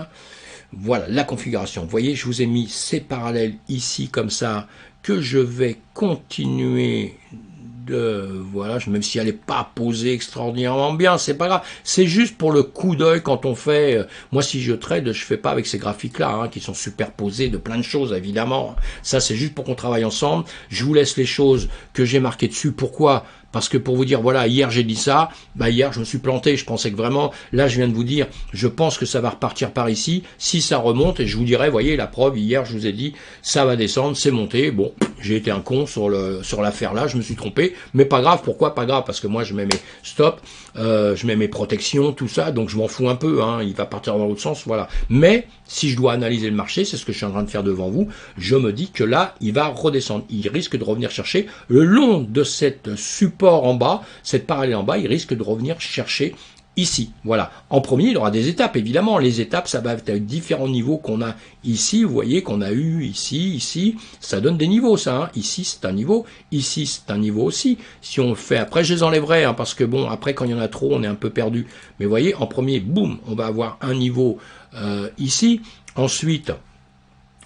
voilà, la configuration. Vous voyez, je vous ai mis ces parallèles ici, comme ça, que je vais continuer voilà, même si elle n'est pas posée extraordinairement bien, c'est pas grave, c'est juste pour le coup d'œil quand on fait, moi si je trade, je fais pas avec ces graphiques là, hein, qui sont superposés de plein de choses évidemment, ça c'est juste pour qu'on travaille ensemble, je vous laisse les choses que j'ai marquées dessus, pourquoi ? Parce que pour vous dire, voilà, hier j'ai dit ça, bah hier je me suis planté, je pensais que vraiment, là je viens de vous dire, je pense que ça va repartir par ici, si ça remonte, et je vous dirai, voyez, la preuve, hier je vous ai dit, ça va descendre, c'est monté, bon, j'ai été un con sur l'affaire là, je me suis trompé, mais pas grave, pourquoi pas grave, parce que moi je mets mes stops, je mets mes protections, tout ça, donc je m'en fous un peu, hein, il va partir dans l'autre sens, voilà. Mais, si je dois analyser le marché, c'est ce que je suis en train de faire devant vous, je me dis que là, il va redescendre, il risque de revenir chercher le long de cette support en bas, cette parallèle en bas, il risque de revenir chercher ici. Voilà. En premier, il y aura des étapes, évidemment. Les étapes, ça va être différents niveaux qu'on a ici. Vous voyez qu'on a eu ici, ici. Ça donne des niveaux, ça. Hein. Ici, c'est un niveau. Ici, c'est un niveau aussi. Si on le fait, après, je les enlèverai, hein, parce que bon, après, quand il y en a trop, on est un peu perdu. Mais vous voyez, en premier, boum, on va avoir un niveau ici. Ensuite,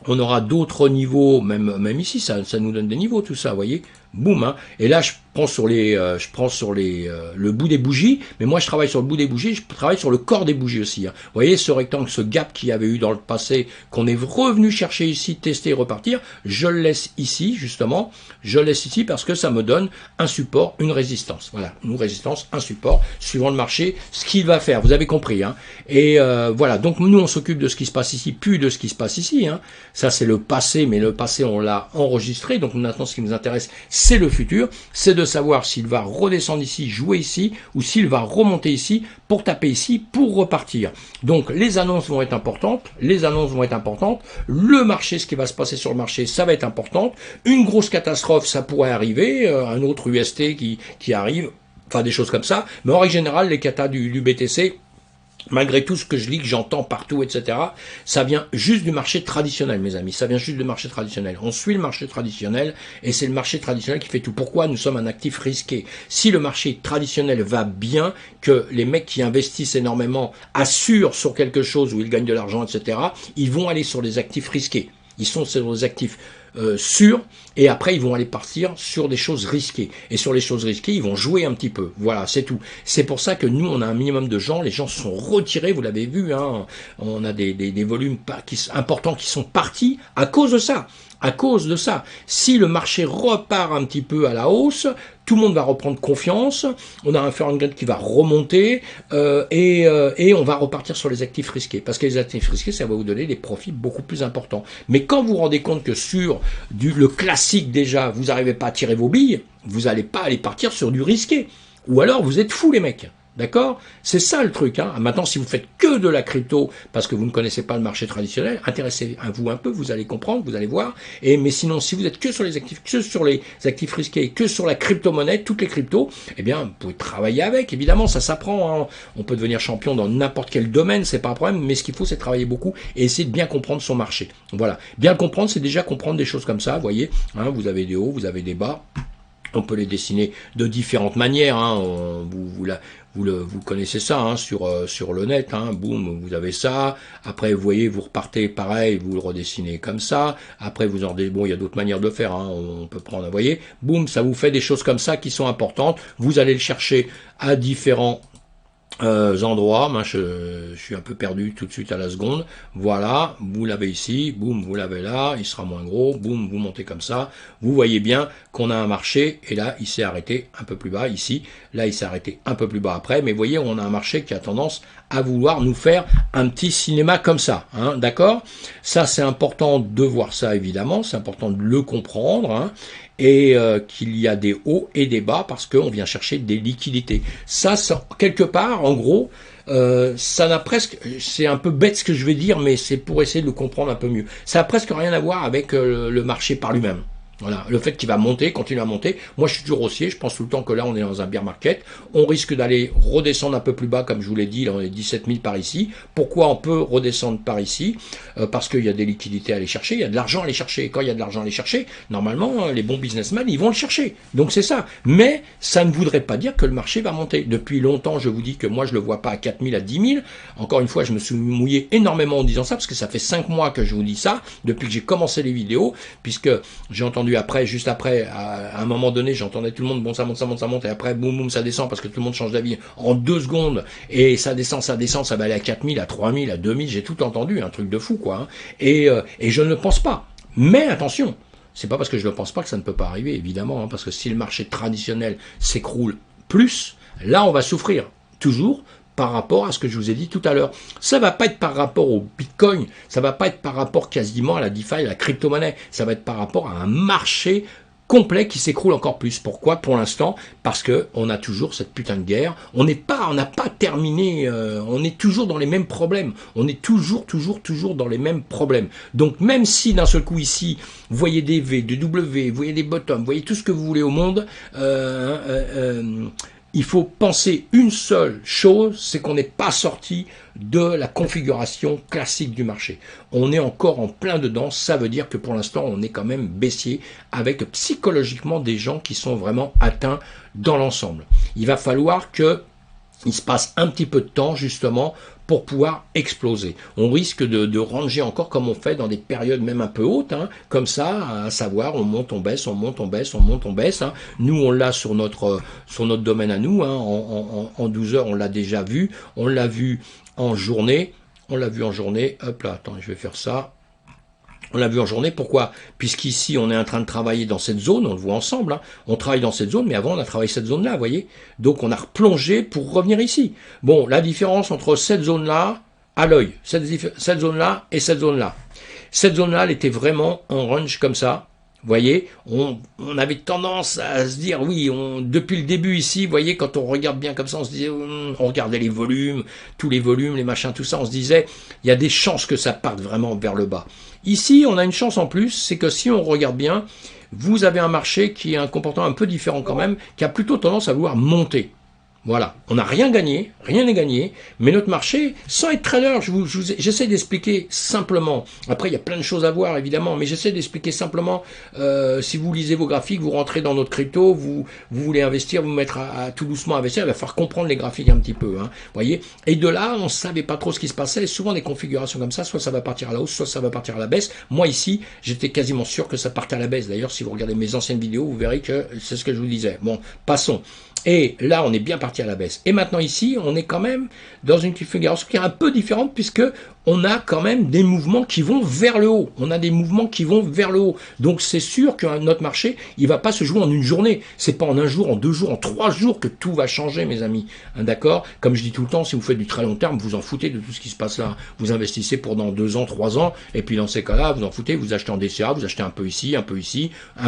on aura d'autres niveaux, même ici, ça nous donne des niveaux, tout ça, vous voyez. Boum, hein. Et là, je prends sur le bout des bougies, mais moi je travaille sur le bout des bougies, je travaille sur le corps des bougies aussi. Hein. Vous voyez ce rectangle, ce gap qu'il y avait eu dans le passé, qu'on est revenu chercher ici, tester et repartir, je le laisse ici, justement, je le laisse ici parce que ça me donne un support, une résistance. Voilà, une résistance, un support, suivant le marché, ce qu'il va faire, vous avez compris. Hein. Et voilà, donc nous on s'occupe de ce qui se passe ici, plus de ce qui se passe ici. Hein. Ça c'est le passé, mais le passé on l'a enregistré, donc maintenant ce qui nous intéresse, c'est le futur, c'est de savoir s'il va redescendre ici, jouer ici, ou s'il va remonter ici, pour taper ici, pour repartir. Donc les annonces vont être importantes, le marché, ce qui va se passer sur le marché, ça va être important, une grosse catastrophe, ça pourrait arriver, un autre UST qui arrive, enfin des choses comme ça, mais en règle générale, les katas du BTC, malgré tout ce que je lis, que j'entends partout, etc., ça vient juste du marché traditionnel, mes amis. Ça vient juste du marché traditionnel. On suit le marché traditionnel et c'est le marché traditionnel qui fait tout. Pourquoi nous sommes un actif risqué? Si le marché traditionnel va bien, que les mecs qui investissent énormément assurent sur quelque chose où ils gagnent de l'argent, etc., ils vont aller sur des actifs risqués. Ils sont sur des actifs sûrs, et après ils vont aller partir sur des choses risquées. Et sur les choses risquées, ils vont jouer un petit peu. Voilà, c'est tout. C'est pour ça que nous, on a un minimum de gens. Les gens se sont retirés, vous l'avez vu. Hein, on a des volumes importants qui sont partis à cause de ça. À cause de ça. Si le marché repart un petit peu à la hausse, tout le monde va reprendre confiance, on a un Fahrenheit qui va remonter et on va repartir sur les actifs risqués. Parce que les actifs risqués, ça va vous donner des profits beaucoup plus importants. Mais quand vous vous rendez compte que sur le classique déjà, vous n'arrivez pas à tirer vos billes, vous n'allez pas aller partir sur du risqué. Ou alors vous êtes fous les mecs. D'accord? C'est ça le truc. Hein. Maintenant, si vous faites que de la crypto parce que vous ne connaissez pas le marché traditionnel, intéressez-vous un peu, vous allez comprendre, vous allez voir. Mais sinon, si vous êtes que sur les actifs risqués, que sur la crypto-monnaie, toutes les cryptos, eh bien, vous pouvez travailler avec. Évidemment, ça s'apprend. Hein. On peut devenir champion dans n'importe quel domaine, c'est pas un problème. Mais ce qu'il faut, c'est travailler beaucoup et essayer de bien comprendre son marché. Voilà. Bien comprendre, c'est déjà comprendre des choses comme ça. Vous voyez, hein, vous avez des hauts, vous avez des bas. On peut les dessiner de différentes manières, hein. Vous connaissez ça, hein, sur le net, hein. Boum, vous avez ça. Après, vous voyez, vous repartez pareil, vous le redessinez comme ça. Après, bon, il y a d'autres manières de faire, hein. On peut prendre, vous voyez, boum, ça vous fait des choses comme ça qui sont importantes. Vous allez le chercher à différents endroits. Je suis un peu perdu tout de suite à la seconde. Voilà, vous l'avez ici, boum, vous l'avez là, il sera moins gros, boum, vous montez comme ça. Vous voyez bien qu'on a un marché, et là, il s'est arrêté un peu plus bas ici. Là, il s'est arrêté un peu plus bas après, mais vous voyez, on a un marché qui a tendance à vouloir nous faire un petit cinéma comme ça, hein, d'accord? Ça, c'est important de voir ça, évidemment, c'est important de le comprendre, hein, et qu'il y a des hauts et des bas parce qu'on vient chercher des liquidités. Ça, quelque part, en gros, ça n'a presque, c'est un peu bête ce que je vais dire, mais c'est pour essayer de le comprendre un peu mieux. Ça n'a presque rien à voir avec le marché par lui-même. Voilà, le fait qu'il va monter, continuer à monter. Moi, je suis toujours haussier. Je pense tout le temps que là, on est dans un bear market. On risque d'aller redescendre un peu plus bas, comme je vous l'ai dit. Là, on est 17 000 par ici. Pourquoi on peut redescendre par ici? Parce qu'il y a des liquidités à aller chercher. Il y a de l'argent à aller chercher. Et quand il y a de l'argent à aller chercher, normalement, les bons businessmen, ils vont le chercher. Donc, c'est ça. Mais ça ne voudrait pas dire que le marché va monter. Depuis longtemps, je vous dis que moi, je le vois pas à 4 000, à 10 000. Encore une fois, je me suis mouillé énormément en disant ça, parce que ça fait 5 mois que je vous dis ça, depuis que j'ai commencé les vidéos, puisque j'ai entendu après, juste après, à un moment donné, j'entendais tout le monde, bon, ça monte, ça monte, ça monte, et après, boum, boum, ça descend, parce que tout le monde change d'avis en 2 secondes, et ça descend, ça va aller à 4000, à 3000, à 2000, j'ai tout entendu, un truc de fou, quoi, hein. Et je ne pense pas. Mais attention, c'est pas parce que je ne pense pas que ça ne peut pas arriver, évidemment, hein, parce que si le marché traditionnel s'écroule plus, là, on va souffrir, toujours, par rapport à ce que je vous ai dit tout à l'heure. Ça va pas être par rapport au Bitcoin, ça va pas être par rapport quasiment à la DeFi, à la crypto-monnaie, ça va être par rapport à un marché complet qui s'écroule encore plus. Pourquoi? Pour l'instant, parce que on a toujours cette putain de guerre. On n'a pas terminé. On est toujours dans les mêmes problèmes. On est toujours dans les mêmes problèmes. Donc même si d'un seul coup ici, vous voyez des V, des W, vous voyez des bottoms, vous voyez tout ce que vous voulez au monde. Il faut penser une seule chose, c'est qu'on n'est pas sorti de la configuration classique du marché. On est encore en plein dedans, ça veut dire que pour l'instant, on est quand même baissier avec psychologiquement des gens qui sont vraiment atteints dans l'ensemble. Il va falloir qu'il se passe un petit peu de temps justement pour pouvoir exploser. On risque de ranger encore comme on fait dans des périodes même un peu hautes, hein, comme ça, à savoir on monte, on baisse, on monte, on baisse, on monte, on baisse. Hein. Nous, on l'a sur notre domaine à nous, hein, en 12 heures, on l'a déjà vu, on l'a vu en journée, hop là, attends, je vais faire ça. On l'a vu en journée, pourquoi? Puisqu'ici, on est en train de travailler dans cette zone, on le voit ensemble, hein. On travaille dans cette zone, mais avant, on a travaillé cette zone-là, vous voyez. Donc, on a replongé pour revenir ici. Bon, la différence entre cette zone-là, à l'œil, cette zone-là et cette zone-là. Cette zone-là, elle était vraiment en range comme ça. Vous voyez, on avait tendance à se dire, oui, depuis le début ici, vous voyez, quand on regarde bien comme ça, on se disait, on regardait les volumes, tous les volumes, les machins, tout ça, on se disait, il y a des chances que ça parte vraiment vers le bas. Ici, on a une chance en plus, c'est que si on regarde bien, vous avez un marché qui a un comportement un peu différent quand même, qui a plutôt tendance à vouloir monter. Voilà, on n'a rien gagné, rien n'est gagné, mais notre marché, sans être trader, j'essaie d'expliquer simplement. Après, il y a plein de choses à voir, évidemment, mais j'essaie d'expliquer simplement, si vous lisez vos graphiques, vous rentrez dans notre crypto, vous voulez investir, vous mettre à tout doucement investir, il va falloir comprendre les graphiques un petit peu, hein, voyez. Et de là, on ne savait pas trop ce qui se passait, souvent des configurations comme ça, soit ça va partir à la hausse, soit ça va partir à la baisse. Moi, ici, j'étais quasiment sûr que ça partait à la baisse. D'ailleurs, si vous regardez mes anciennes vidéos, vous verrez que c'est ce que je vous disais. Bon, passons. Et là, on est bien parti à la baisse. Et maintenant ici, on est quand même dans une configuration qui est un peu différente puisque on a quand même des mouvements qui vont vers le haut. On a des mouvements qui vont vers le haut. Donc c'est sûr que notre marché, il va pas se jouer en une journée. C'est pas en un jour, en 2 jours, en 3 jours que tout va changer, mes amis. Hein, d'accord? Comme je dis tout le temps, si vous faites du très long terme, vous en foutez de tout ce qui se passe là. Vous investissez pour dans 2 ans, 3 ans, et puis dans ces cas-là, vous en foutez, vous achetez en DCA, vous achetez un peu ici, un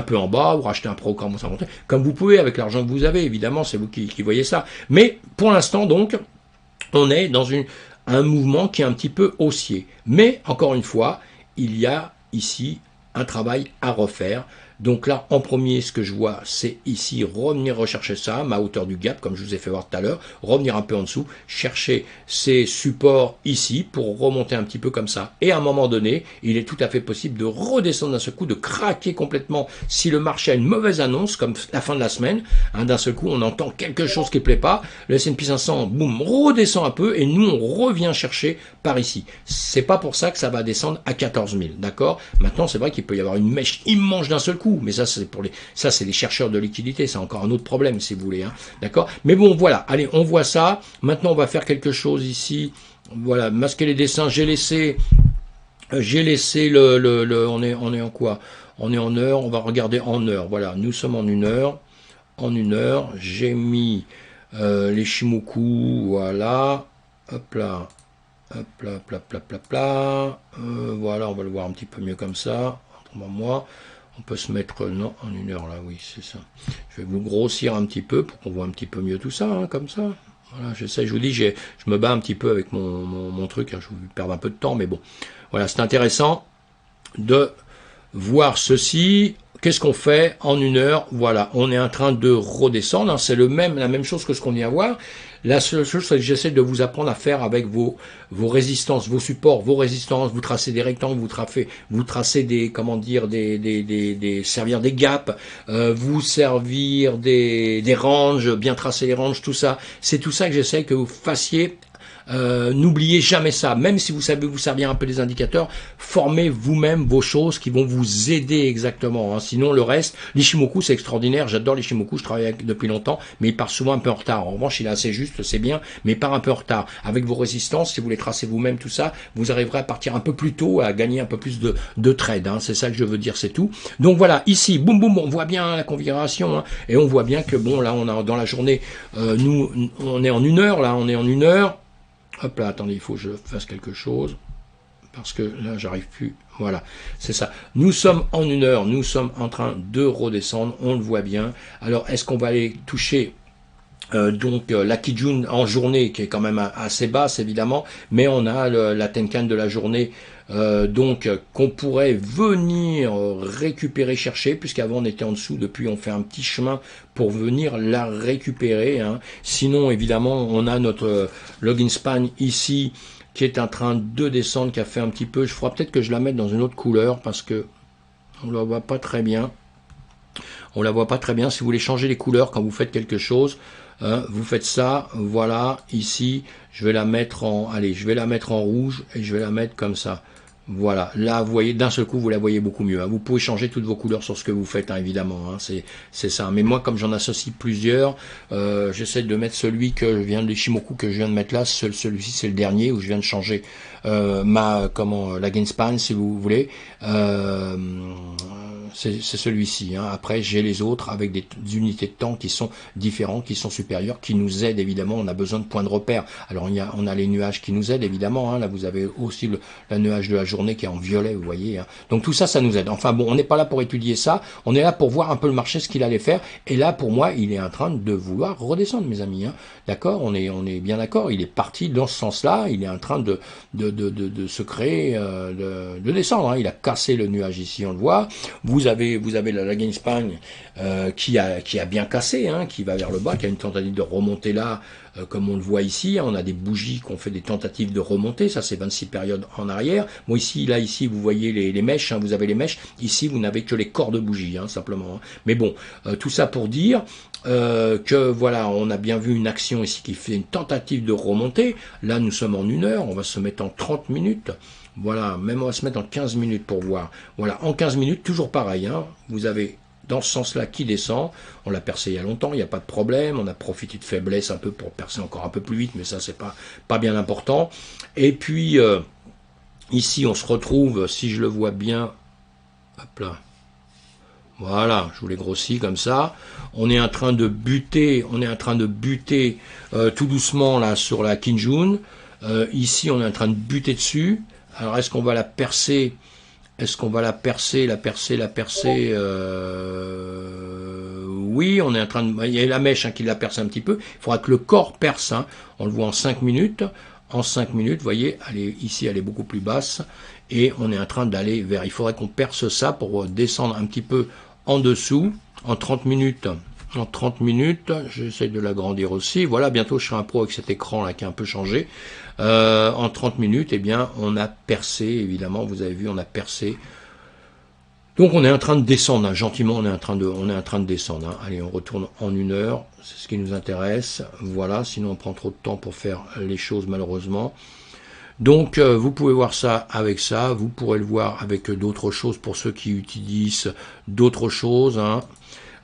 peu en bas, vous rachetez un programme, ça monte. Comme vous pouvez avec l'argent que vous avez, évidemment, c'est vous qui voyez ça. Mais pour l'instant, donc, on est dans un mouvement qui est un petit peu haussier. Mais, encore une fois, il y a ici un travail à refaire. Donc là, en premier, ce que je vois, c'est ici, revenir rechercher ça, ma hauteur du gap, comme je vous ai fait voir tout à l'heure, revenir un peu en dessous, chercher ces supports ici pour remonter un petit peu comme ça. Et à un moment donné, il est tout à fait possible de redescendre d'un seul coup, de craquer complètement si le marché a une mauvaise annonce, comme la fin de la semaine. Hein, d'un seul coup, on entend quelque chose qui ne plaît pas, le S&P 500, boum, redescend un peu, et nous, on revient chercher par ici. C'est pas pour ça que ça va descendre à 14 000, d'accord? Maintenant, c'est vrai qu'il peut y avoir une mèche immense d'un seul coup, mais ça, c'est les chercheurs de liquidité, c'est encore un autre problème, si vous voulez, hein, d'accord? Mais bon, voilà, allez, on voit ça. Maintenant, on va faire quelque chose ici. Voilà, masquer les dessins. J'ai laissé on est en quoi? On est en heure. On va regarder en heure. Voilà, nous sommes en une heure. En une heure, j'ai mis les Shimoku. Voilà, hop là. Hop là, pla, pla, pla, pla. Voilà, on va le voir un petit peu mieux comme ça. Autrement, moi, on peut se mettre, non, en une heure, là, oui, c'est ça. Je vais vous grossir un petit peu pour qu'on voit un petit peu mieux tout ça, hein, comme ça. Voilà, j'essaie, je vous dis, je me bats un petit peu avec mon truc, hein, je vais perdre un peu de temps, mais bon. Voilà, c'est intéressant de voir ceci. Qu'est-ce qu'on fait en une heure? Voilà, on est en train de redescendre, hein, c'est la même chose que ce qu'on vient voir. La seule chose, c'est que j'essaie de vous apprendre à faire avec vos résistances, vos supports, vos résistances. Vous tracez des rectangles, vous tracez des, comment dire, servir des gaps, vous servir des ranges, bien tracer les ranges, tout ça. C'est tout ça que j'essaie que vous fassiez. N'oubliez jamais ça, même si vous savez vous servir un peu des indicateurs, formez vous-même vos choses qui vont vous aider exactement, hein. Sinon le reste, l'Ishimoku c'est extraordinaire, j'adore l'Ishimoku, je travaille avec depuis longtemps, mais il part souvent un peu en retard. En revanche il est assez juste, c'est bien, mais il part un peu en retard. Avec vos résistances, si vous les tracez vous-même tout ça, vous arriverez à partir un peu plus tôt, à gagner un peu plus de trade, hein. C'est ça que je veux dire, c'est tout. Donc voilà, ici, boum boum, on voit bien la configuration, hein, et on voit bien que bon là on a dans la journée, nous on est en une heure, là on est en une heure. Hop là, attendez, il faut que je fasse quelque chose, parce que là, j'arrive plus. Voilà, c'est ça. Nous sommes en une heure, nous sommes en train de redescendre, on le voit bien. Alors, est-ce qu'on va aller toucher la Kijun en journée, qui est quand même assez basse, évidemment, mais on a la Tenkan de la journée, qu'on pourrait venir récupérer, chercher, puisqu'avant on était en dessous, depuis on fait un petit chemin pour venir la récupérer, hein. Sinon évidemment on a notre login span ici qui est en train de descendre, qui a fait un petit peu, je ferai peut-être que je la mette dans une autre couleur parce que on la voit pas très bien. On la voit pas très bien. Si vous voulez changer les couleurs quand vous faites quelque chose, vous faites ça, voilà, ici, je vais la mettre en, allez, je vais la mettre en rouge et je vais la mettre comme ça. Voilà, là, vous voyez, d'un seul coup, vous la voyez beaucoup mieux, hein. Vous pouvez changer toutes vos couleurs sur ce que vous faites, hein, évidemment, hein, c'est ça. Mais moi, comme j'en associe plusieurs, j'essaie de mettre celui que je viens de l'Ishimoku que je viens de mettre là. Celui-ci, c'est le dernier où je viens de changer la Gainspan, si vous voulez. C'est celui-ci, hein. Après, j'ai les autres avec des unités de temps qui sont différentes, qui sont supérieures, qui nous aident évidemment. On a besoin de points de repère. Alors, on a les nuages qui nous aident évidemment, hein. Là, vous avez aussi le nuage de la journée qui est en violet, vous voyez, hein. Donc, tout ça, ça nous aide. Enfin, bon, on n'est pas là pour étudier ça. On est là pour voir un peu le marché, ce qu'il allait faire. Et là, pour moi, il est en train de vouloir redescendre, mes amis, hein. D'accord, on est bien d'accord. Il est parti dans ce sens-là. Il est en train de se créer, de descendre, hein. Il a cassé le nuage ici, on le voit. Vous avez la Gainspan qui a bien cassé, hein, qui va vers le bas, qui a une tentative de remonter là, comme on le voit ici. On a des bougies qui ont fait des tentatives de remonter, ça c'est 26 périodes en arrière. Bon ici, vous voyez les mèches, hein, vous avez les mèches. Ici, vous n'avez que les corps de bougies, hein, simplement, hein. Mais bon, tout ça pour dire que voilà, on a bien vu une action ici qui fait une tentative de remonter. Là, nous sommes en une heure, on va se mettre en 30 minutes. Voilà, même on va se mettre en 15 minutes pour voir. Voilà, en 15 minutes, toujours pareil, hein, vous avez dans ce sens-là qui descend. On l'a percé il y a longtemps, il n'y a pas de problème. On a profité de faiblesse un peu pour percer encore un peu plus vite, mais ça, c'est pas bien important. Et puis, ici, on se retrouve, si je le vois bien, hop là. Voilà, je vous l'ai grossi comme ça. On est en train de buter, tout doucement là sur la Kijun. Ici, on est en train de buter dessus. Alors, est-ce qu'on va la percer? Est-ce qu'on va la percer? Oui, on est en train de... Il y a la mèche, hein, qui la perce un petit peu. Il faudra que le corps perce, hein. On le voit en 5 minutes. En 5 minutes, vous voyez, ici, elle est beaucoup plus basse. Et on est en train d'aller vers... Il faudrait qu'on perce ça pour descendre un petit peu en dessous, en 30 minutes. En 30 minutes, j'essaie de l'agrandir aussi. Voilà, bientôt je serai un pro avec cet écran là qui a un peu changé. En 30 minutes, eh bien, on a percé, évidemment, vous avez vu, on a percé. Donc on est en train de descendre, hein, gentiment, on est en train de descendre. Hein. Allez, on retourne en 1 heure, c'est ce qui nous intéresse. Voilà, sinon on prend trop de temps pour faire les choses malheureusement. Donc vous pouvez voir ça avec ça, vous pourrez le voir avec d'autres choses pour ceux qui utilisent d'autres choses. Hein.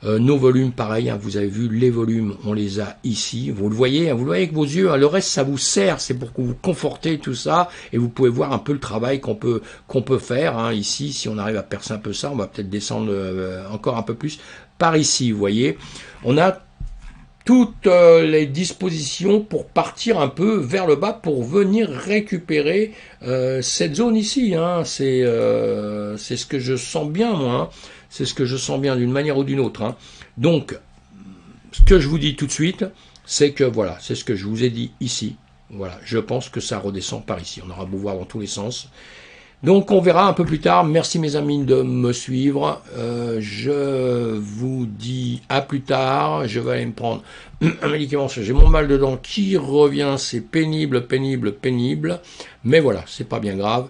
Nos volumes, pareil, hein, vous avez vu, les volumes, on les a ici. Vous le voyez avec vos yeux. Hein, le reste, ça vous sert, c'est pour que vous confortez tout ça. Et vous pouvez voir un peu le travail qu'on peut faire. Hein, ici, si on arrive à percer un peu ça, on va peut-être descendre encore un peu plus par ici, vous voyez. On a toutes les dispositions pour partir un peu vers le bas, pour venir récupérer cette zone ici. Hein. C'est ce que je sens bien, moi. Hein. C'est ce que je sens bien d'une manière ou d'une autre. Hein. Donc, ce que je vous dis tout de suite, c'est que voilà, c'est ce que je vous ai dit ici. Voilà, je pense que ça redescend par ici. On aura beau voir dans tous les sens. Donc, on verra un peu plus tard. Merci mes amis de me suivre. Je vous dis à plus tard. Je vais aller me prendre un médicament. J'ai mon mal de dents qui revient. C'est pénible, pénible, pénible. Mais voilà, c'est pas bien grave.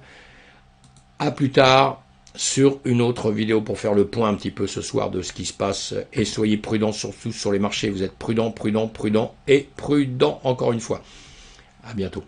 À plus tard sur une autre vidéo pour faire le point un petit peu ce soir de ce qui se passe. Et soyez prudents surtout sur les marchés. Vous êtes prudents, prudents, prudents et prudents encore une fois. À bientôt.